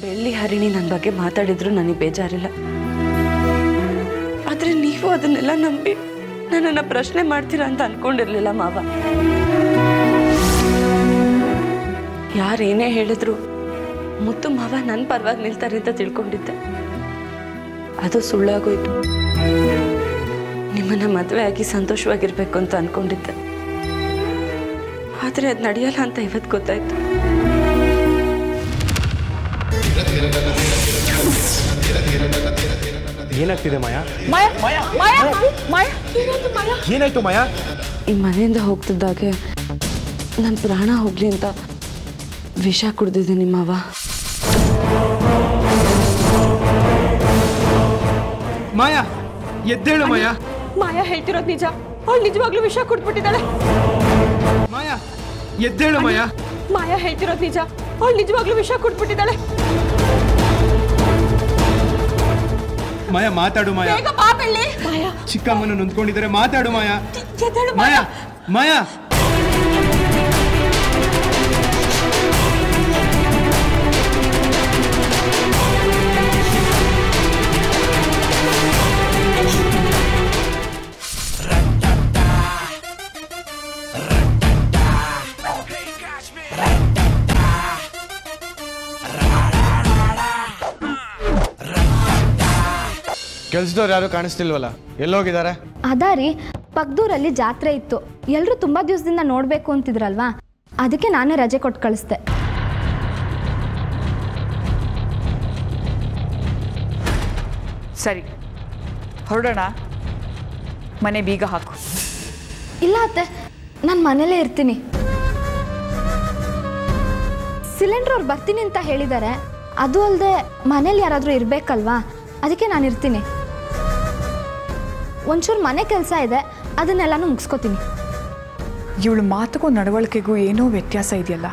ಬೆಳ್ಳಿ ಹರಿಣಿ ನನ್ನ ಬಗ್ಗೆ ಮಾತಾಡಿದ್ರು ನನಗೆ ಬೇಜಾರಿಲ್ಲ. ಆದರೆ ನೀವು ಅದನ್ನೆಲ್ಲ ನಂಬಿ ನನ್ನನ್ನು ಪ್ರಶ್ನೆ ಮಾಡ್ತೀರಾ ಅಂತ ಅನ್ಕೊಂಡಿರ್ಲಿಲ್ಲ ಮಾವ. ಯಾರೇನೇ ಹೇಳಿದ್ರು ಮುತ್ತು ಮಾವ ನನ್ನ ಪರವಾಗಿ ನಿಲ್ತಾರೆ ಅಂತ ತಿಳ್ಕೊಂಡಿದ್ದೆ. ಅದು ಸುಳ್ಳಾಗೋಯ್ತು. ನಿಮ್ಮನ್ನ ಮದುವೆ ಆಗಿ ಸಂತೋಷವಾಗಿರ್ಬೇಕು ಅಂತ ಅನ್ಕೊಂಡಿದ್ದೆ. ಆದರೆ ಅದು ನಡೆಯಲ್ಲ ಅಂತ ಇವತ್ತು ಗೊತ್ತಾಯ್ತು. ಏನಾಗ್ತಿದೆ ಮಾಯಾ? ಏನಾಯ್ತು ಮಾಯಾ? ಈ ಮನೆಯಿಂದ ಹೋಗ್ತಿದ್ದಾಗೆ ನನ್ನ ಪ್ರಾಣ ಹೋಗ್ಲಿ ಅಂತ ವಿಷ ಕುಡ್ದಿದ್ದೀನಿ ಮಾವ. ಮಾಯಾ ಎದ್ದೇಳು ಮಾಯಾ. ಮಾಯಾ ಹೇಳ್ತಿರೋದು ನಿಜ. ಅವಳು ನಿಜವಾಗ್ಲೂ ವಿಷ ಕುಡ್ಬಿಟ್ಟಿದ್ದಾಳೆ. ಮಾಯಾ ಎದ್ದೇಳು ಮಾಯಾ. ಮಾಯಾ ಹೇಳ್ತಿರೋದು ನಿಜ. ಅವಳು ನಿಜವಾಗ್ಲೂ ವಿಷ ಕುಡ್ಬಿಟ್ಟಿದ್ದಾಳೆ. ಮಾಯಾ ಮಾತಾಡು ಮಾಯಾ. ಮಾಯಾ ಚಿಕ್ಕಮ್ಮನ ನೊಂದ್ಕೊಂಡಿದ್ದಾರೆ, ಮಾತಾಡು ಮಾಯಾ. ಎದ್ದೇಳು ಮಾಯಾ ಮಾಯಾ. ಕೆಲ್ಸದವ್ರು ಯಾರು ಕಾಣಿಸ್ತಿಲ್ವಲ್ಲ, ಎಲ್ಲೋಗಿದ್ದಾರೆ? ಅದಾರಿ, ಪಕ್ದೂರಲ್ಲಿ ಜಾತ್ರೆ ಇತ್ತು. ಎಲ್ಲರೂ ತುಂಬ ದಿವಸದಿಂದ ನೋಡಬೇಕು ಅಂತಿದ್ರಲ್ವಾ, ಅದಕ್ಕೆ ನಾನೇ ರಜೆ ಕೊಟ್ಟು ಕಳಿಸ್ದೆ. ಸರಿ, ಹೊರಡೋಣ. ಮನೆ ಬೀಗ ಹಾಕು. ಇಲ್ಲ ಅತ್ತೆ, ನಾನು ಮನೇಲೇ ಇರ್ತೀನಿ. ಸಿಲಿಂಡ್ರ್ ಅವ್ರು ಬರ್ತೀನಿ ಅಂತ ಹೇಳಿದ್ದಾರೆ. ಅದು ಅಲ್ಲದೆ ಮನೇಲಿ ಯಾರಾದರೂ ಇರಬೇಕಲ್ವಾ, ಅದಕ್ಕೆ ನಾನು ಇರ್ತೀನಿ. ಒಂಚೂರು ಮನೆ ಕೆಲಸ ಇದೆ, ಅದನ್ನೆಲ್ಲನೂ ಮುಗಿಸ್ಕೋತೀನಿ. ಇವಳು ಮಾತುಗೂ ನಡವಳಿಕೆಗೂ ಏನೋ ವ್ಯತ್ಯಾಸ ಇದೆಯಲ್ಲ.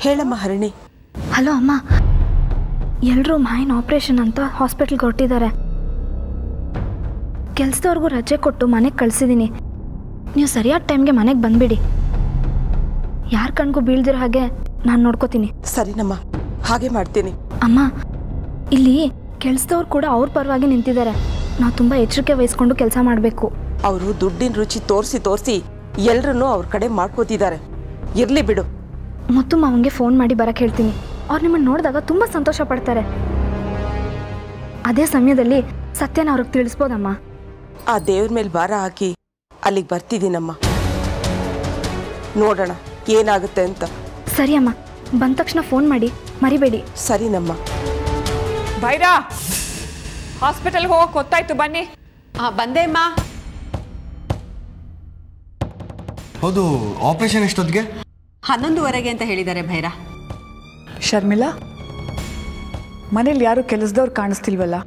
ಹೇಳಮ್ಮ ಹರಿಣಿ. ಹಲೋ ಅಮ್ಮ, ಎಲ್ಲರೂ ಮಾಯಿನ ಆಪ್ರೇಷನ್ ಅಂತ ಹಾಸ್ಪಿಟ್ಲ್ಗೆ ಹೊರಟಿದ್ದಾರೆ. ಕೆಲಸದವ್ರಿಗೂ ರಜೆ ಕೊಟ್ಟು ಮನೆಗೆ ಕಳಿಸಿದ್ದೀನಿ. ನೀವು ಸರಿಯಾದ ಟೈಮ್ಗೆ ಮನೆಗೆ ಬಂದುಬಿಡಿ. ಯಾರ ಕಣ್ಗೂ ಬೀಳ್ದಿರೋ ಹಾಗೆ ನಾನು ನೋಡ್ಕೋತೀನಿ. ಸರಿನಮ್ಮ, ಹಾಗೆ ಮಾಡ್ತೀನಿ. ಅಮ್ಮ, ಇಲ್ಲಿ ಕೆಲಸದವ್ರು ಕೂಡ ಅವ್ರ ಪರವಾಗಿ ನಿಂತಿದ್ದಾರೆ. ನಾವು ತುಂಬ ಎಚ್ಚರಿಕೆ ವಹಿಸ್ಕೊಂಡು ಕೆಲಸ ಮಾಡಬೇಕು. ಅವರು ದುಡ್ಡಿನ ರುಚಿ ತೋರಿಸಿ ಎಲ್ಲರನ್ನೂ ಅವ್ರ ಕಡೆ ಮಾಡ್ಕೋತಿದ್ದಾರೆ. ಇರ್ಲಿ ಬಿಡು. ಮುತ್ತು ಮಾವಂಗೆ ಫೋನ್ ಮಾಡಿ ಬರಕ್ಕೆ ಹೇಳ್ತೀನಿ. ಅವ್ರು ನಿಮ್ಮನ್ನು ನೋಡಿದಾಗ ತುಂಬ ಸಂತೋಷ ಪಡ್ತಾರೆ. ಅದೇ ಸಮಯದಲ್ಲಿ ಸತ್ಯನ ಅವ್ರಿಗೆ ತಿಳಿಸ್ಬೋದಮ್ಮ. ಆ ದೇವ್ರ ಮೇಲೆ ಭಾರ ಹಾಕಿ ಅಲ್ಲಿಗೆ ಬರ್ತಿದ್ದೀನಮ್ಮ. ನೋಡೋಣ ಏನಾಗುತ್ತೆ ಅಂತ. ಸರಿ ಅಮ್ಮ, ಬಂದ ತಕ್ಷಣ ಫೋನ್ ಮಾಡಿ, ಮರಿಬೇಡಿ. ಸರಿನಮ್ಮ. ಭೈರಾ, ಹಾಸ್ಪಿಟಲ್ಗೆ ಹೋಗಕ್ಕೆ ಗೊತ್ತಾಯ್ತು, ಬನ್ನಿ. ಬಂದೆ ಅಮ್ಮ. ಹೌದು, ಆಪರೇಷನ್ ಎಷ್ಟೊತ್ತಿಗೆ? 11:15 ಅಂತ ಹೇಳಿದ್ದಾರೆ ಭೈರಾ. ಶರ್ಮಿಳಾ, ಮನೇಲಿ ಯಾರು ಕೆಲಸದವ್ರು ಕಾಣಿಸ್ತಿಲ್ವಲ್ಲ,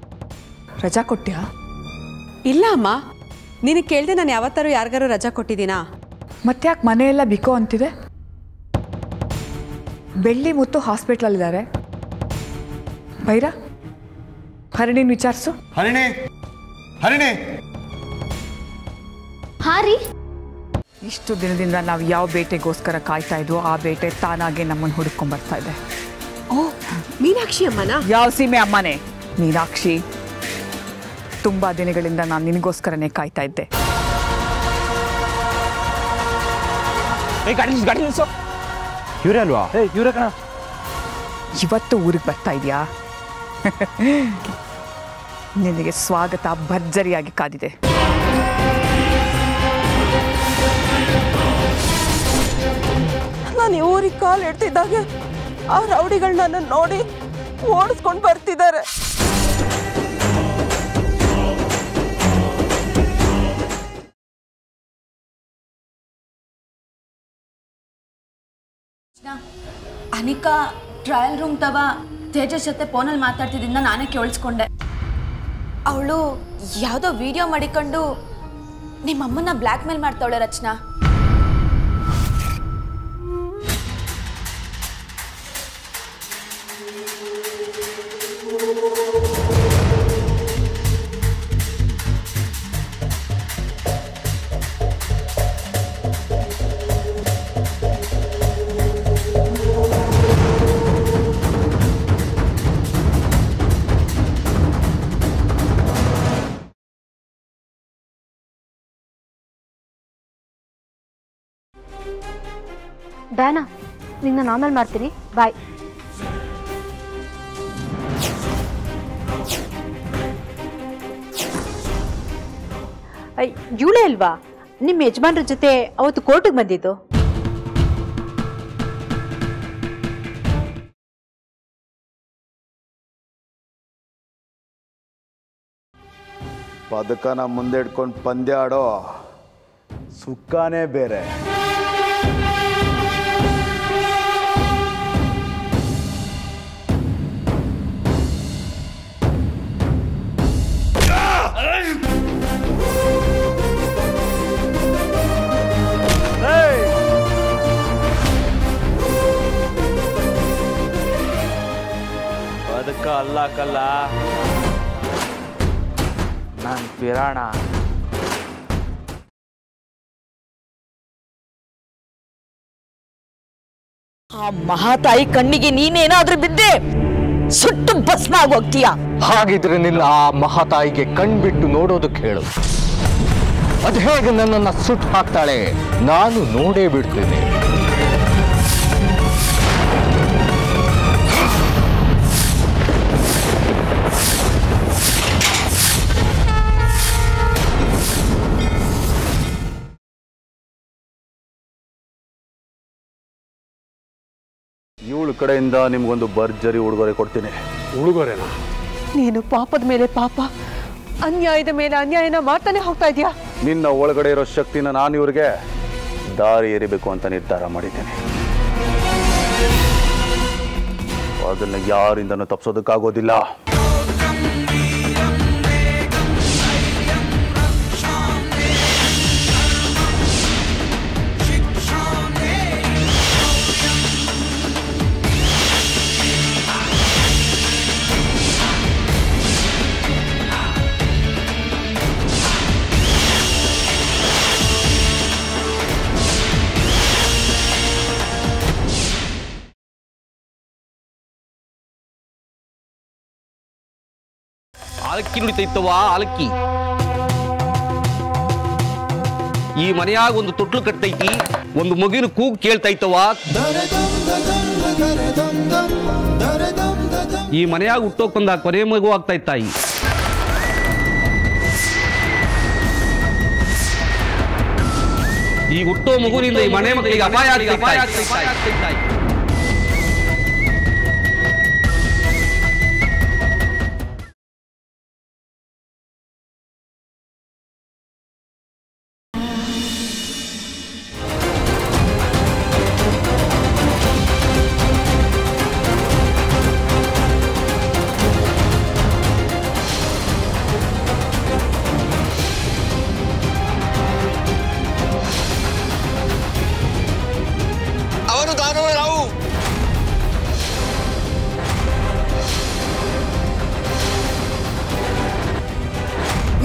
ರಜಾ ಕೊಟ್ಟ್ಯಾ? ಇಲ್ಲ ಅಮ್ಮ, ನಿನಗೆ ಕೇಳಿದೆ ನಾನು ಯಾವತ್ತಾರು ಯಾರಿಗಾರು ರಜಾ ಕೊಟ್ಟಿದ್ದೀನಾ? ಮತ್ತ್ಯಾಕೆ ಮನೆಯೆಲ್ಲ ಬಿಕೋ ಅಂತಿದೆ? ಬೆಳ್ಳಿ ಮುತ್ತು ಹಾಸ್ಪಿಟ್ಲಲ್ಲಿದ್ದಾರೆ. ಭೈರಾ, ಹರಿಣಿನ ವಿಚಾರಿಸು. ಹರಿಣಿ, ಹರಿಣಿ. ಹಾಂ ರೀ. ಇಷ್ಟು ದಿನದಿಂದ ನಾವು ಯಾವ ಬೇಟೆಗೋಸ್ಕರ ಕಾಯ್ತಾ ಇದ್ವೋ ಆ ಬೇಟೆ ತಾನಾಗೆ ನಮ್ಮನ್ನು ಹುಡುಕೊಂಡ್ಬರ್ತಾ ಇದೆ. ಓ, ಮೀನಾಕ್ಷಿ ಅಮ್ಮನ? ಯಾವ ಸೀಮೆ ಅಮ್ಮನೇ ಮೀನಾಕ್ಷಿ. ತುಂಬಾ ದಿನಗಳಿಂದ ನಾನು ನಿನಗೋಸ್ಕರನೇ ಕಾಯ್ತಾ ಇದ್ದೆ. ಇವರೇ ಅಲ್ವಾ? ಇವರೇ ಕಣ. ಇವತ್ತು ಊರಿಗೆ ಬರ್ತಾ ಇದೆಯಾ? ನಿನಗೆ ಸ್ವಾಗತ ಭರ್ಜರಿಯಾಗಿ ಕಾದಿದೆ. ನಾನು ಊರಿಗೆ ಕಾಲು ಇಡ್ತಿದ್ದಾಗ ಆ ರೌಡಿಗಳು ನನ್ನನ್ನು ನೋಡಿ ಓಡಿಸ್ಕೊಂಡು ಬರ್ತಿದ್ದಾರೆ. ಅನಿಕಾ ಟ್ರಯಲ್ ರೂಮ್ ತವ ತೇಜಸ್ ಜೊತೆ ಫೋನಲ್ಲಿ ಮಾತಾಡ್ತಿದ್ದಿಂದ ನಾನೇ ಕೇಳಿಸ್ಕೊಂಡೆ. ಅವಳು ಯಾವುದೋ ವಿಡಿಯೋ ಮಾಡಿಕೊಂಡು ನಿಮ್ಮಮ್ಮನ ಬ್ಲ್ಯಾಕ್ ಮೇಲ್ ಮಾಡ್ತಾವಳೆ ರಚನಾ. ಡಯಾನಾ, ನಿನ್ನ ಆಮೇಲೆ ಮಾಡ್ತೀನಿ, ಬಾಯ್. ಇವಳೇ ಅಲ್ವಾ ನಿಮ್ಮ ಯಜಮಾನ್ರ ಜೊತೆ ಅವತ್ತು ಕೋರ್ಟಿಗೆ ಬಂದಿದ್ದು? ಪದಕನ ಮುಂದೆ ಇಟ್ಕೊಂಡು ಪಂದ್ಯ ಆಡೋ ಸುಖನೇ ಬೇರೆ. ಅದಕ್ಕ ಅಲ್ಲ ಕಲ್ಲ, ನಾನು ಪಿರಾಣ. ಆ ಮಹಾತಾಯಿ ಕಣ್ಣಿಗೆ ನೀನೇನಾದ್ರೂ ಬಿದ್ದೆ ಸುಟ್ಟು ಭಸ್ಮ ಆಗೋಗ್ತೀಯ. ಹಾಗಿದ್ರೆ ನಿನ್ನ ಆ ಮಹಾತಾಯಿಗೆ ಕಣ್ಬಿಟ್ಟು ನೋಡೋದಕ್ಕೆ ಹೇಳು. ಅದು ಹೇಗೆ ನನ್ನನ್ನು ಸುಟ್ಟು ಹಾಕ್ತಾಳೆ ನಾನು ನೋಡೇ ಬಿಡ್ತೇನೆ. ಇವಳ ಕಡೆಯಿಂದ ನಿಮ್ಗೊಂದು ಭರ್ಜರಿ ಉಡುಗೊರೆ ಕೊಡ್ತೀನಿ. ಉಡುಗೊರೆನಾ? ನೀನು ಪಾಪದ ಮೇಲೆ ಪಾಪ, ಅನ್ಯಾಯದ ಮೇಲೆ ಅನ್ಯಾಯನ ಮಾಡ್ತಾನೆ ಹೋಗ್ತಾ ಇದೆಯಾ? ನಿನ್ನ ಒಳಗಡೆ ಇರೋ ಶಕ್ತಿನ ನಾನು ಇವ್ರಿಗೆ ದಾರಿ ಎರಿಬೇಕು ಅಂತ ನಿರ್ಧಾರ ಮಾಡಿದ್ದೇನೆ. ಅದನ್ನ ಯಾರಿಂದನೂ ತಪ್ಪಿಸೋದಕ್ಕಾಗೋದಿಲ್ಲ. ಅಲಕ್ಕಿ ನುಡಿತೈತವ ಅಲಕ್ಕಿ. ಈ ಮನೆಯಾಗ ಒಂದು ತೊಟ್ಲು ಕಟ್ಟೈತಿ, ಒಂದು ಮಗುವಿನ ಕೂಗು ಕೇಳ್ತೈತವ. ಈ ಮನೆಯಾಗ ಹುಟ್ಟೋಕ್ ಬಂದ ಕೊನೆ ಮಗು ಆಗ್ತಾ ತಾಯಿ. ಈ ಹುಟ್ಟೋ ಮಗುವಿನಿಂದ ಈ ಮನೆ ಮಕ್ಕಳಿಗೆ ಅಪಾಯ ಆಗ್ತೈತಾಯಿ.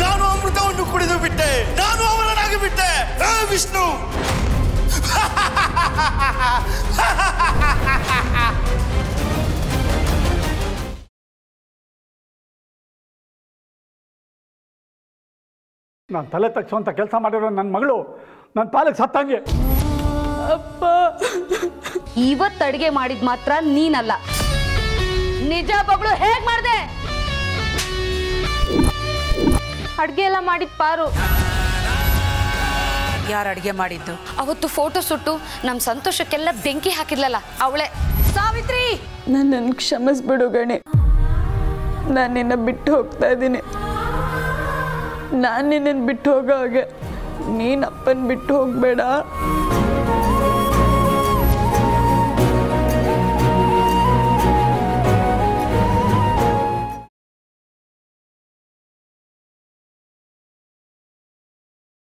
ನಾನು ಅಮೃತವನ್ನು ಕುಡಿದು ಬಿಟ್ಟೆ, ನಾನು ಅವರನ್ನಾಗಿ ಬಿಟ್ಟೆ. ವಿಷ್ಣು, ನಾನು ತಲೆ ತಗ್ಸುವಂತ ಕೆಲಸ ಮಾಡಿರೋ ನನ್ನ ಮಗಳು ನನ್ನ ಪಾಲಿಗೆ ಸತ್ತಂಗೆ. ಅಪ್ಪ, ಇವತ್ತು ಅಡುಗೆ ಮಾಡಿದ್ ಮಾತ್ರ ನೀನಲ್ಲ, ನಿಜ ಬಬ್ಳು ಹೇಗ್ ಮಾಡ್ದೆ? ಅಡ್ಗೆ ಎಲ್ಲ ಮಾಡಿದ್ ಪಾರು. ಯಾರು ಅಡುಗೆ ಮಾಡಿದ್ದು? ಅವತ್ತು ಫೋಟೋ ಸುಟ್ಟು ನಮ್ಮ ಸಂತೋಷಕ್ಕೆಲ್ಲ ಬೆಂಕಿ ಹಾಕಿದ್ಲಲ್ಲ ಅವಳೆ. ಸಾವಿತ್ರಿ, ನನ್ನನ್ನು ಕ್ಷಮಿಸ್ಬಿಡು ಗಣಿ. ನಾನು ನಿನ್ನ ಬಿಟ್ಟು ಹೋಗ್ತಾ ಇದ್ದೀನಿ. ನಾನು ನಿನ್ನನ್ನು ಬಿಟ್ಟು ಹೋಗೋ ಹಾಗೆ ನೀನು ಅಪ್ಪನ ಬಿಟ್ಟು ಹೋಗಬೇಡ.